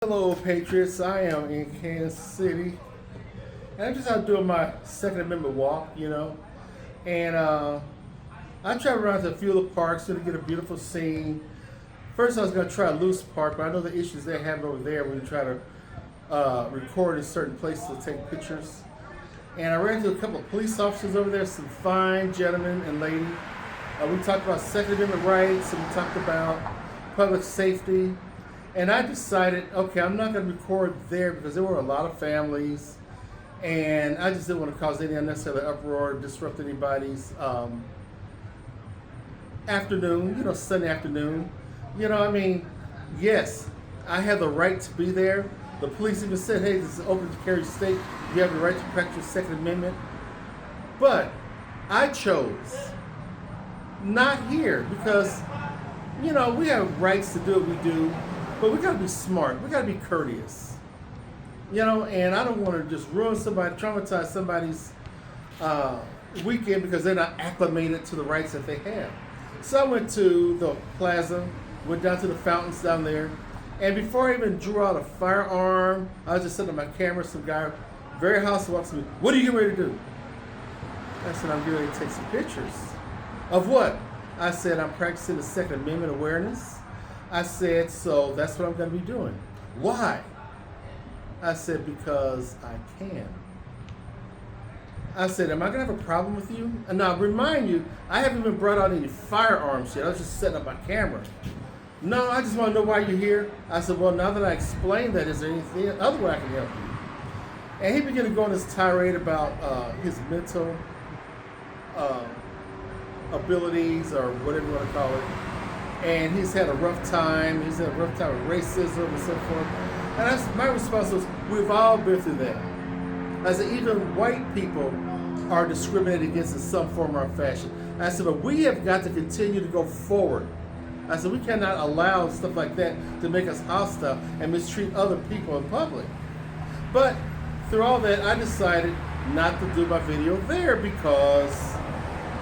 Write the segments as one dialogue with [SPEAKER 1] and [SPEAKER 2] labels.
[SPEAKER 1] Hello, Patriots. I am in Kansas City, and I'm just out doing my Second Amendment walk, and I traveled around to a few of the parks to get a beautiful scene. First, I was going to try Loose Park, but I know the issues they have over there when you try to record in certain places to take pictures. And I ran into a couple of police officers over there, some fine gentlemen and lady. We talked about Second Amendment rights, and we talked about public safety. And I decided, okay, I'm not going to record there because there were a lot of families, and I just didn't want to cause any unnecessary uproar, disrupt anybody's afternoon, Sunday afternoon. Yes, I have the right to be there. The police even said, hey, this is open to carry state. You have the right to practice your Second Amendment. But I chose not here because, we have rights to do what we do. But we gotta be smart. We gotta be courteous. And I don't want to just ruin somebody, traumatize somebody's weekend because they're not acclimated to the rights that they have. So I went to the plaza, went down to the fountains down there, and before I even drew out a firearm, I was just setting up my camera. Some guy, very hostile, walks to me. What are you getting ready to do? I said, I'm getting ready to take some pictures. Of what? I said, I'm practicing the Second Amendment awareness. I said, so that's what I'm going to be doing. Why? I said, because I can. I said, am I going to have a problem with you? And now, remind you, I haven't even brought out any firearms yet. I was just setting up my camera. No, I just want to know why you're here. I said, well, now that I explained that, is there anything other way I can help you? And he began to go on this tirade about his mental abilities, or whatever you want to call it. And he's had a rough time. He's had a rough time with racism and so forth. And my response was, we've all been through that. I said, even white people are discriminated against in some form or fashion. I said, but we have got to continue to go forward. I said, we cannot allow stuff like that to make us hostile and mistreat other people in public. But through all that, I decided not to do my video there because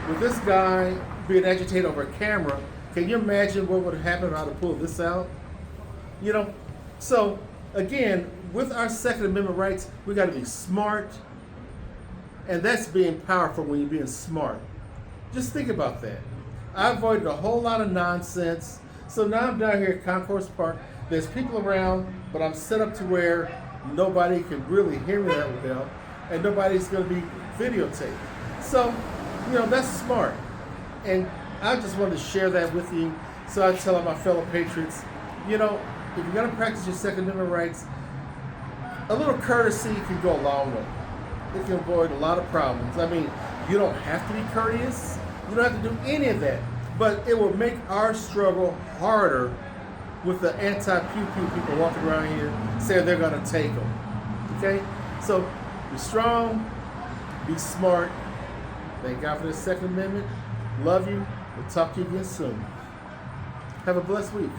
[SPEAKER 1] with this guy being agitated over a camera, can you imagine what would happen if I had to pull this out? So again, with our Second Amendment rights, we got to be smart, and that's being powerful when you're being smart. Just think about that. I avoided a whole lot of nonsense. So now I'm down here at Concourse Park. There's people around, but I'm set up to where nobody can really hear me that well, and nobody's going to be videotaped. So, that's smart. And I just wanted to share that with you. So I tell all my fellow patriots, if you're going to practice your Second Amendment rights, a little courtesy can go a long way. It can avoid a lot of problems. You don't have to be courteous. You don't have to do any of that. But it will make our struggle harder with the anti-pew-pew people walking around here saying they're going to take them. Okay? So be strong, be smart. Thank God for the Second Amendment. Love you. We'll talk to you again soon. Have a blessed week.